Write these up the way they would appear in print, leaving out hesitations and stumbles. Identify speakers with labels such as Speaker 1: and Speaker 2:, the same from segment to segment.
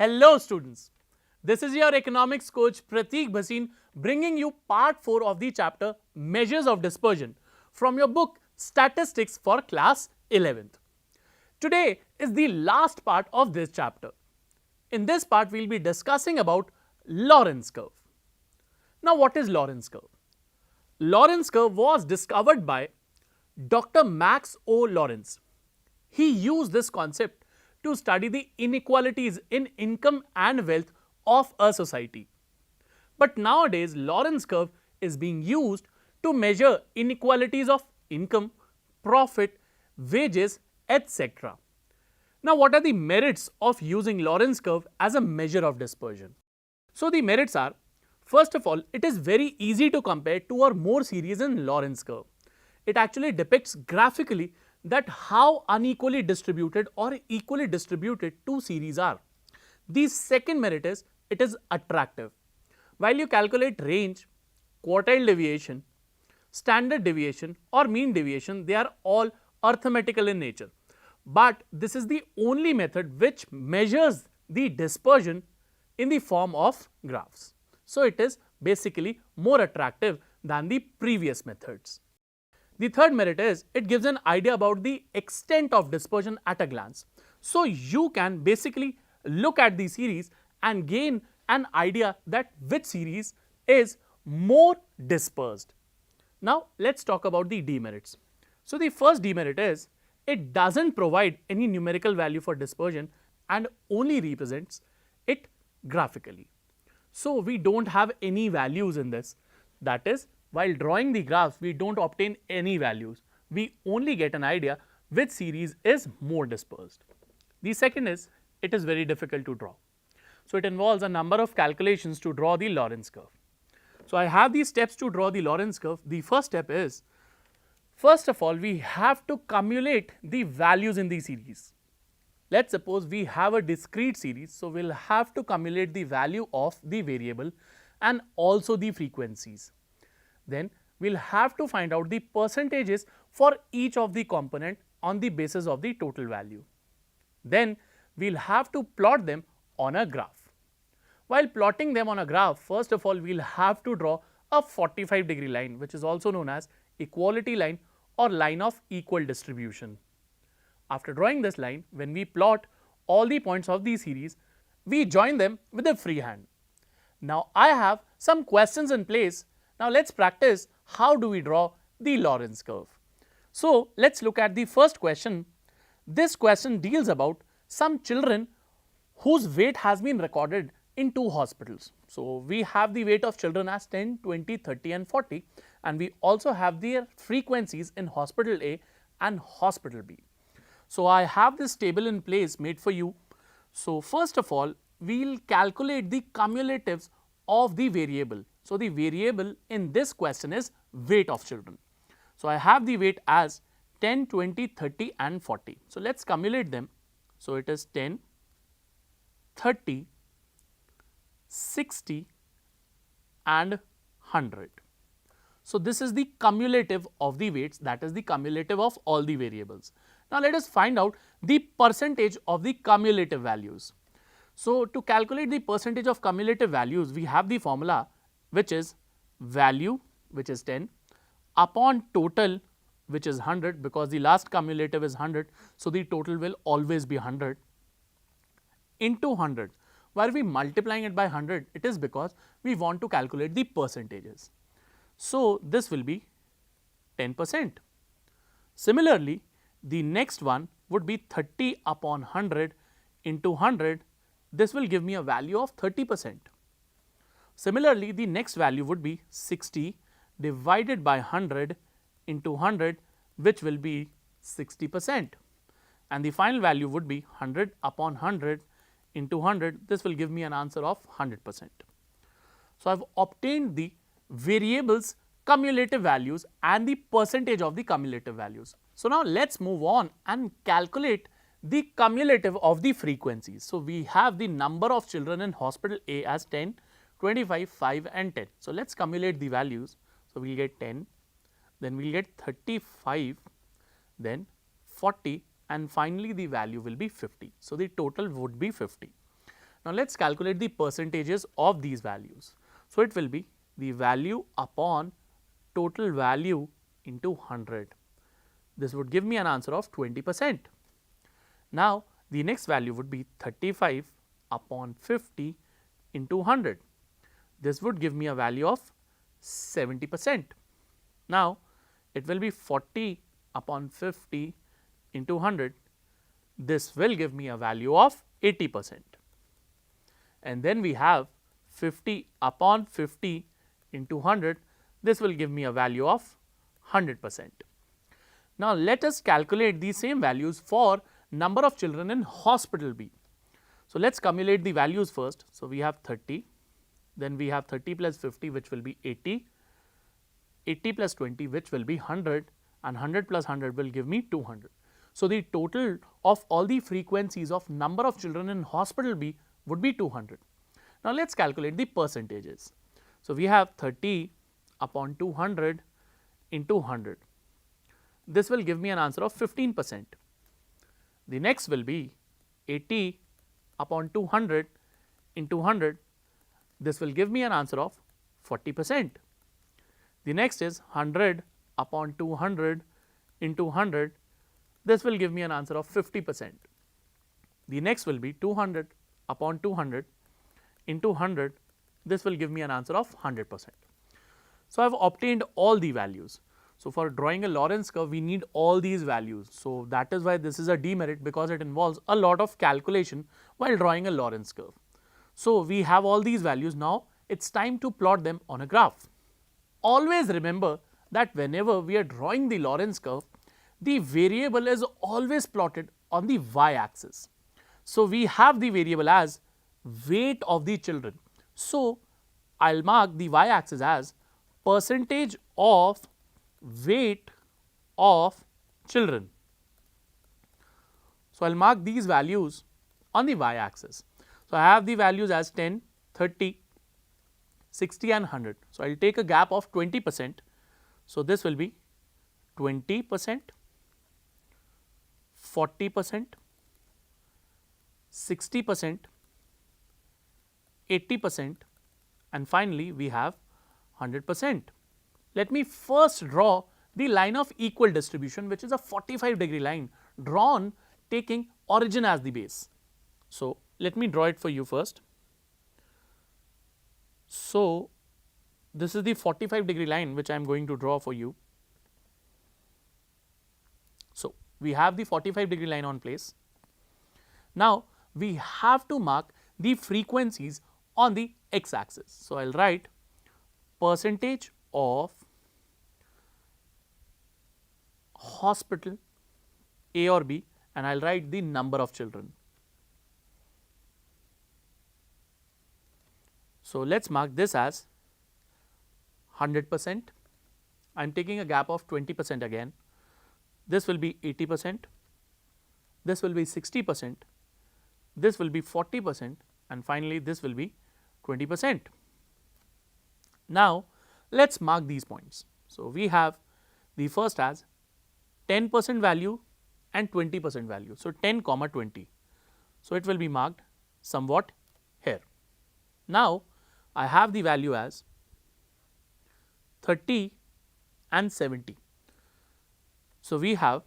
Speaker 1: Hello students, this is your economics coach Prateek Bhasin bringing you part 4 of the chapter Measures of Dispersion from your book Statistics for class 11th. Today is the last part of this chapter. In this part we will be discussing about Lorenz curve. Now what is Lorenz curve? Lorenz curve was discovered by Dr. Max O. Lorenz. He used this concept to study the inequalities in income and wealth of a society. But nowadays Lorenz curve is being used to measure inequalities of income, profit, wages, etc. Now what are the merits of using Lorenz curve as a measure of dispersion? So the merits are, first of all, it is very easy to compare two or more series in Lorenz curve. It actually depicts graphically that how unequally distributed or equally distributed two series are. The second merit is it is attractive. While you calculate range, quartile deviation, standard deviation or mean deviation, they are all arithmetical in nature. But this is the only method which measures the dispersion in the form of graphs. So it is basically more attractive than the previous methods. The third merit is it gives an idea about the extent of dispersion at a glance. So you can basically look at the series and gain an idea that which series is more dispersed. Now let us talk about the demerits. So the first demerit is it does not provide any numerical value for dispersion and only represents it graphically. So we do not have any values in this, that is, while drawing the graphs we do not obtain any values, we only get an idea which series is more dispersed. The second is it is very difficult to draw. So it involves a number of calculations to draw the Lorenz curve. So I have these steps to draw the Lorenz curve. The first step is, first of all, we have to cumulate the values in the series. Let us suppose we have a discrete series, so we will have to cumulate the value of the variable and also the frequencies. Then we will have to find out the percentages for each of the component on the basis of the total value. Then we will have to plot them on a graph. While plotting them on a graph, first of all we will have to draw a 45-degree line, which is also known as equality line or line of equal distribution. After drawing this line, when we plot all the points of the series, we join them with a free hand. Now I have some questions in place. Now let us practice how do we draw the Lorenz curve. So let us look at the first question. This question deals about some children whose weight has been recorded in two hospitals. So we have the weight of children as 10, 20, 30 and 40, and we also have their frequencies in hospital A and hospital B. So I have this table in place made for you. So first of all we will calculate the cumulatives of the variable. So the variable in this question is weight of children. So I have the weight as 10, 20, 30 and 40. So let us cumulate them. So it is 10, 30, 60 and 100. So this is the cumulative of the weights, that is the cumulative of all the variables. Now let us find out the percentage of the cumulative values. So to calculate the percentage of cumulative values, we have the formula which is value, which is 10, upon total, which is 100, because the last cumulative is 100. So the total will always be 100, into 100. Why are we multiplying it by 100? It is because we want to calculate the percentages. So this will be 10%. Similarly, the next one would be 30 upon 100 into 100. This will give me a value of 30%. Similarly, the next value would be 60 divided by 100 into 100, which will be 60%. And the final value would be 100 upon 100 into 100. This will give me an answer of 100%. So I have obtained the variables cumulative values and the percentage of the cumulative values. So now let us move on and calculate the cumulative of the frequencies. So we have the number of children in hospital A as 10, 25, 5 and 10. So let us cumulate the values. So we will get 10, then we will get 35, then 40 and finally the value will be 50. So the total would be 50. Now, let us calculate the percentages of these values. So, it will be the value upon total value into 100. This would give me an answer of 20%. Now, the next value would be 35 upon 50 into 100. This would give me a value of 70%. Now, it will be 40 upon 50 into 100. This will give me a value of 80%. And then we have 50 upon 50 into 100. This will give me a value of 100%. Now, let us calculate these same values for number of children in hospital B. So, let us cumulate the values first. So, we have 30, then we have 30 plus 50 which will be 80, 80 plus 20 which will be 100, and 100 plus 100 will give me 200. So, the total of all the frequencies of number of children in hospital B would be 200. Now, let us calculate the percentages. So, we have 30 upon 200 into 100. This will give me an answer of 15%. The next will be 80 upon 200 into 100. This will give me an answer of 40%. The next is 100 upon 200 into 100. This will give me an answer of 50%. The next will be 200 upon 200 into 100. This will give me an answer of 100%. So, I have obtained all the values. So, for drawing a Lorentz curve, we need all these values. So, that is why this is a demerit, because it involves a lot of calculation while drawing a Lorentz curve. So, we have all these values. Now, it is time to plot them on a graph. Always remember that whenever we are drawing the Lorentz curve, the variable is always plotted on the y axis. So, we have the variable as weight of the children. So, I will mark the y axis as percentage of weight of children. So, I will mark these values on the y axis. So, I have the values as 10, 30, 60 and 100. So, I will take a gap of 20%. So, this will be 20%, 40%, 60%, 80% and finally, we have 100%. Let me first draw the line of equal distribution, which is a 45-degree line drawn taking origin as the base. So, let me draw it for you first. So, this is the 45-degree line which I am going to draw for you. So, we have the 45-degree line on place. Now, we have to mark the frequencies on the x axis. So, I will write percentage of hospital A or B and I will write the number of children. So, let us mark this as 100%. I am taking a gap of 20% again. This will be 80%, this will be 60%, this will be 40% and finally, this will be 20%. Now, let us mark these points. So, we have the first as 10% value and 20% value. So, 10 comma 20. So, it will be marked somewhat here. Now, I have the value as 30 and 70. So, we have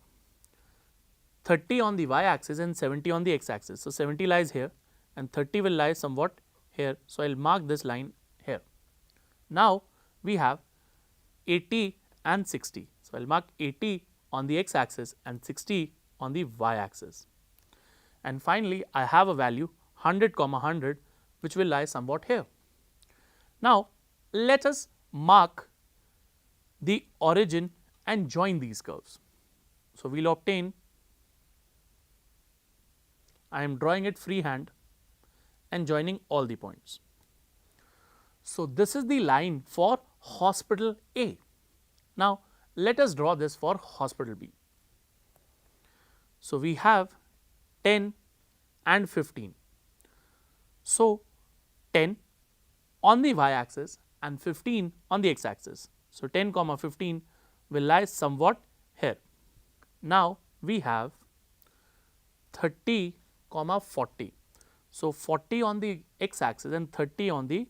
Speaker 1: 30 on the y axis and 70 on the x axis. So, 70 lies here and 30 will lie somewhat here. So, I will mark this line here. Now, we have 80 and 60. So, I will mark 80 on the x axis and 60 on the y axis. And finally, I have a value 100 comma 100 which will lie somewhat here. Now, let us mark the origin and join these curves. So, we will obtain, I am drawing it freehand and joining all the points. So, this is the line for hospital A. Now, let us draw this for hospital B. So, we have 10 and 15. So, 10 on the y axis and 15 on the x axis. So, 10 comma 15 will lie somewhat here. Now, we have 30 comma 40. So, 40 on the x axis and 30 on the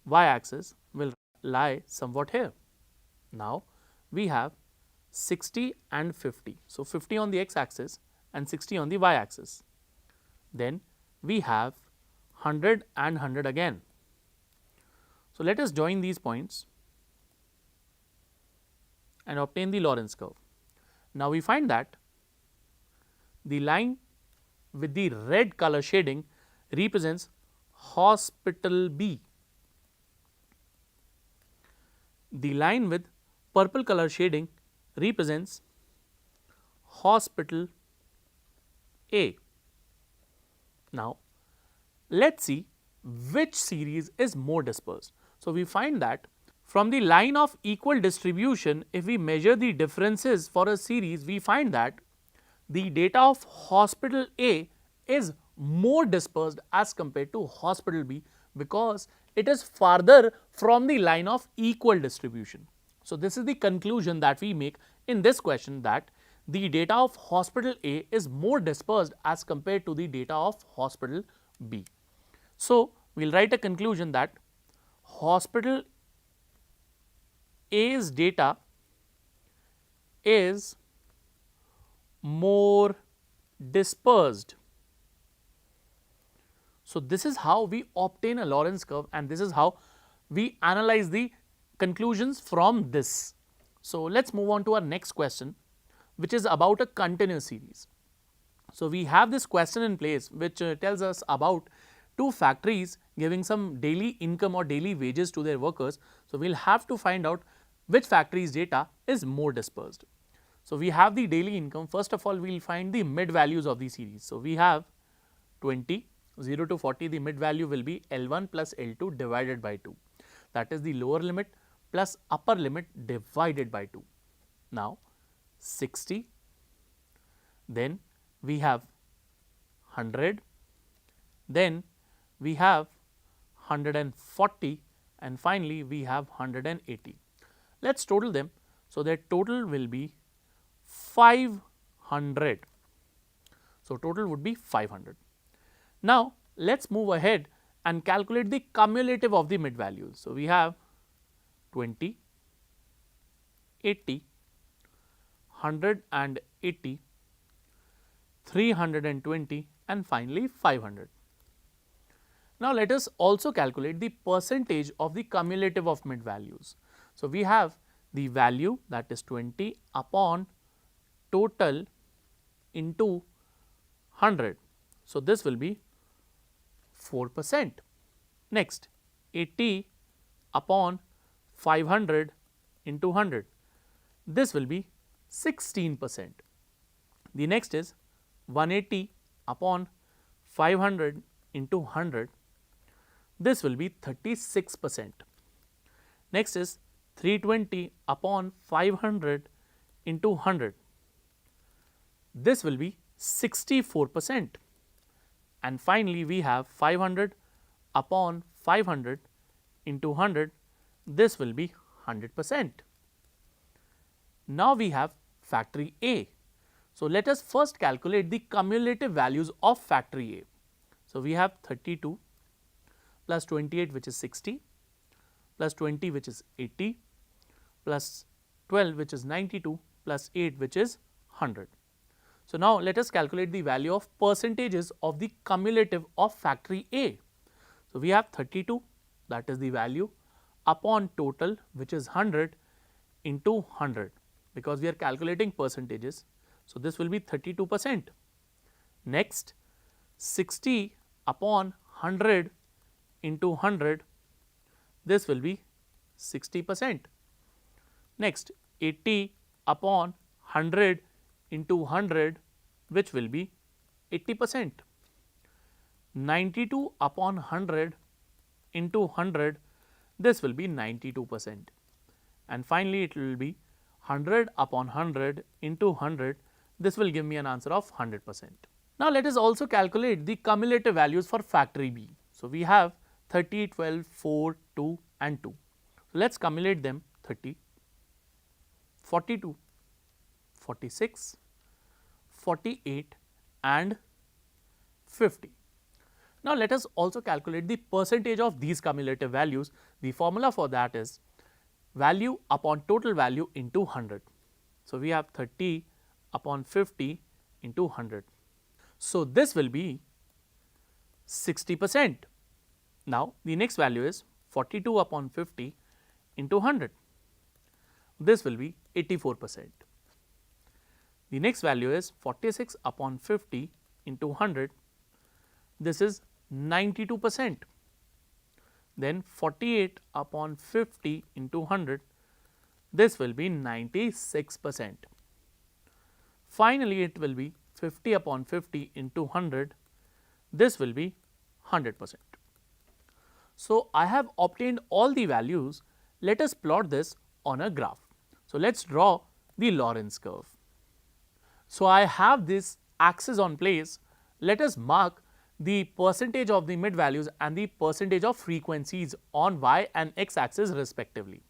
Speaker 1: y axis will lie somewhat here. Now, we have 60 and 50. So, 50 on the x axis and 60 on the y axis. Then we have 100 and 100 again. So, let us join these points and obtain the Lorentz curve. Now, we find that the line with the red color shading represents hospital B. The line with purple color shading represents hospital A. Now, let us see which series is more dispersed. So, we find that from the line of equal distribution, if we measure the differences for a series, we find that the data of hospital A is more dispersed as compared to hospital B, because it is farther from the line of equal distribution. So, this is the conclusion that we make in this question, that the data of hospital A is more dispersed as compared to the data of hospital B. So, we will write a conclusion that hospital A's data is more dispersed. So, this is how we obtain a Lorentz curve, and this is how we analyze the conclusions from this. So, let us move on to our next question, which is about a continuous series. So, we have this question in place which tells us about two factories giving some daily income or daily wages to their workers. So, we will have to find out which factory's data is more dispersed. So, we have the daily income. First of all, we will find the mid values of the series. So, we have 20, 0 to 40, the mid value will be L1 plus L2 divided by 2, that is the lower limit plus upper limit divided by 2. Now, 60, then we have 100, then we have 140, and finally, we have 180. Let us total them. So, their total will be 500. So, total would be 500. Now, let us move ahead and calculate the cumulative of the mid values. So, we have 20, 80, 180, 320, and finally 500. Now, let us also calculate the percentage of the cumulative of mid values. So, we have the value, that is 20 upon total into 100. So, this will be 4%. Next, 80 upon 500 into 100, this will be 16%. The next is 180 upon 500 into 100, this will be 36%. Next is 320 upon 500 into 100, this will be 64%. And finally, we have 500 upon 500 into 100, this will be 100%. Now, we have factory A. So, let us first calculate the cumulative values of factory A. So, we have 32 plus 28, which is 60, plus 20, which is 80, plus 12, which is 92, plus 8, which is 100. So, now let us calculate the value of percentages of the cumulative of factory A. So, we have 32, that is the value, upon total, which is 100 into 100, because we are calculating percentages. So, this will be 32%. Next, 60 upon 100 into 100, this will be 60%. Next, 80 upon 100 into 100, which will be 80%. 92 upon 100 into 100, this will be 92%. And finally, it will be 100 upon 100 into 100, this will give me an answer of 100%. Now, let us also calculate the cumulative values for factory B. So, we have 30, 12, 4, 2 and 2. So, let us cumulate them: 30, 42, 46, 48 and 50. Now, let us also calculate the percentage of these cumulative values. The formula for that is value upon total value into 100. So, we have 30 upon 50 into 100. So, this will be 60%. Now, the next value is 42 upon 50 into 100. This will be 84%. The next value is 46 upon 50 into 100. This is 92%. Then 48 upon 50 into 100. This will be 96%. Finally, it will be 50 upon 50 into 100. This will be 100%. So, I have obtained all the values. Let us plot this on a graph. So, let us draw the Lorentz curve. So, I have this axis on place. Let us mark the percentage of the mid values and the percentage of frequencies on y and x axis respectively.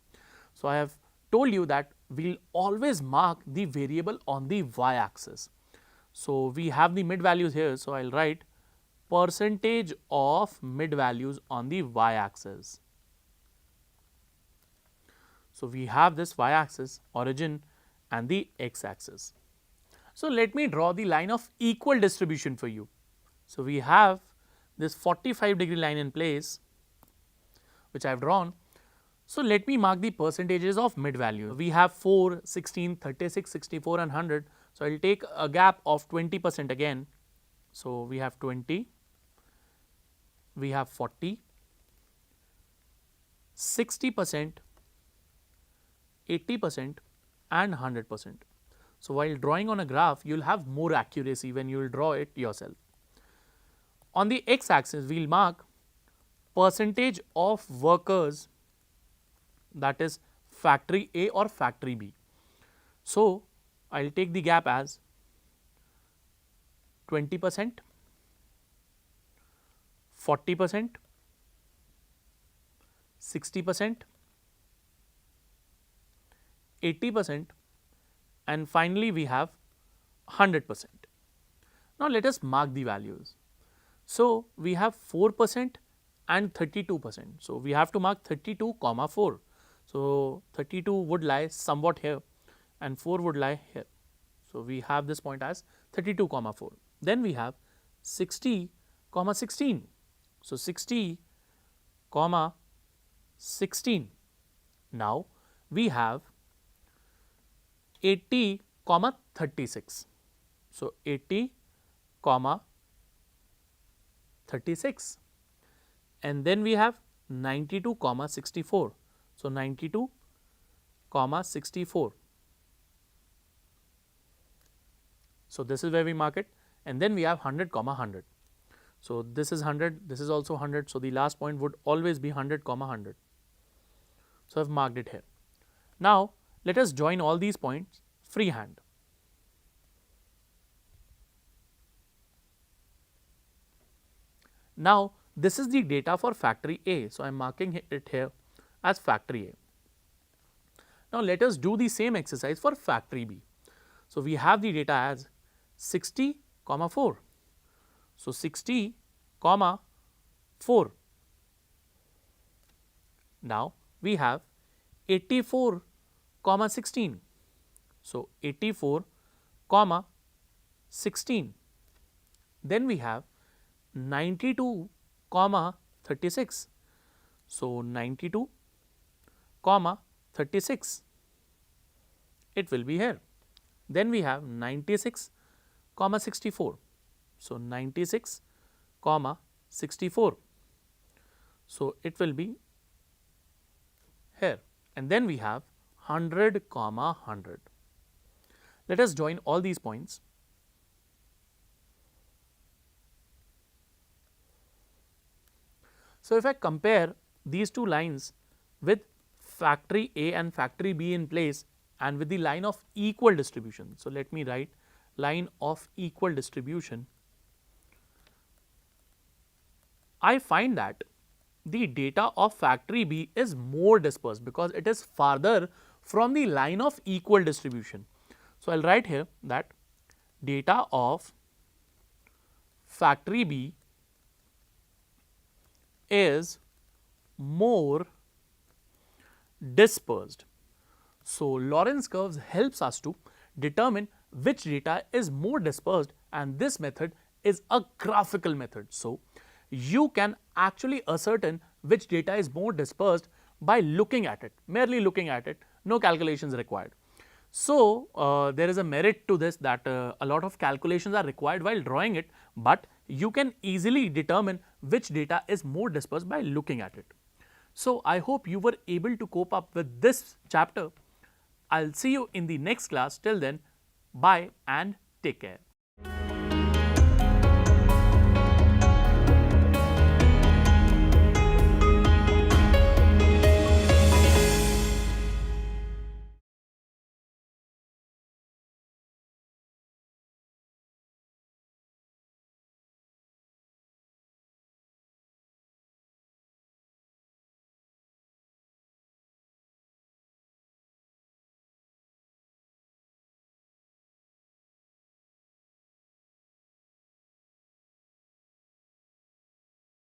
Speaker 1: So, I have told you that we will always mark the variable on the y axis. So, we have the mid values here. So, I will write percentage of mid values on the y axis. So, we have this y axis, origin and the x axis. So, let me draw the line of equal distribution for you. So, we have this 45-degree line in place which I have drawn. So, let me mark the percentages of mid value. We have 4, 16, 36, 64 and 100. So, I will take a gap of 20% again. So, we have 20, we have 40, 60%, 80% and 100%. So, while drawing on a graph, you will have more accuracy when you will draw it yourself. On the x axis, we will mark percentage of workers, that is factory A or factory B. So, I will take the gap as 20%, 40%, 60%, 80% and finally, we have 100%. Now, let us mark the values. So, we have 4% and 32%. So, we have to mark 32 comma 4. So, 32 would lie somewhat here and 4 would lie here. So, we have this point as 32 comma 4. Then we have 60 comma 16. So, 60 comma 16. Now, we have 80 comma 36. So, 80 comma 36 and then we have 92 comma 64. So, 92 comma 64. So, this is where we mark it and then we have 100 comma 100. So, this is 100, this is also 100. So, the last point would always be 100 comma 100. So, I have marked it here. Now, let us join all these points freehand. Now, this is the data for factory A. So, I am marking it here as factory A. Now, let us do the same exercise for factory B. So, we have the data as 60 comma 4. So, 60 comma 4. Now, we have 84 comma 16. So, 84 comma 16. Then we have 92 comma 36. So, 92 comma 36. It will be here. Then we have 96 comma 64. So, 96 comma 64. So, it will be here and then we have 100 comma 100. Let us join all these points. So, if I compare these two lines with factory A and factory B in place and with the line of equal distribution. So, let me write line of equal distribution. I find that the data of factory B is more dispersed because it is farther from the line of equal distribution. So, I will write here that data of factory B is more dispersed. So, Lorentz curves helps us to determine which data is more dispersed, and this method is a graphical method. So, you can actually ascertain which data is more dispersed by looking at it, merely looking at it, no calculations required. So, there is a merit to this that a lot of calculations are required while drawing it, but you can easily determine which data is more dispersed by looking at it. So, I hope you were able to cope up with this chapter. I'll see you in the next class. Till then, bye and take care.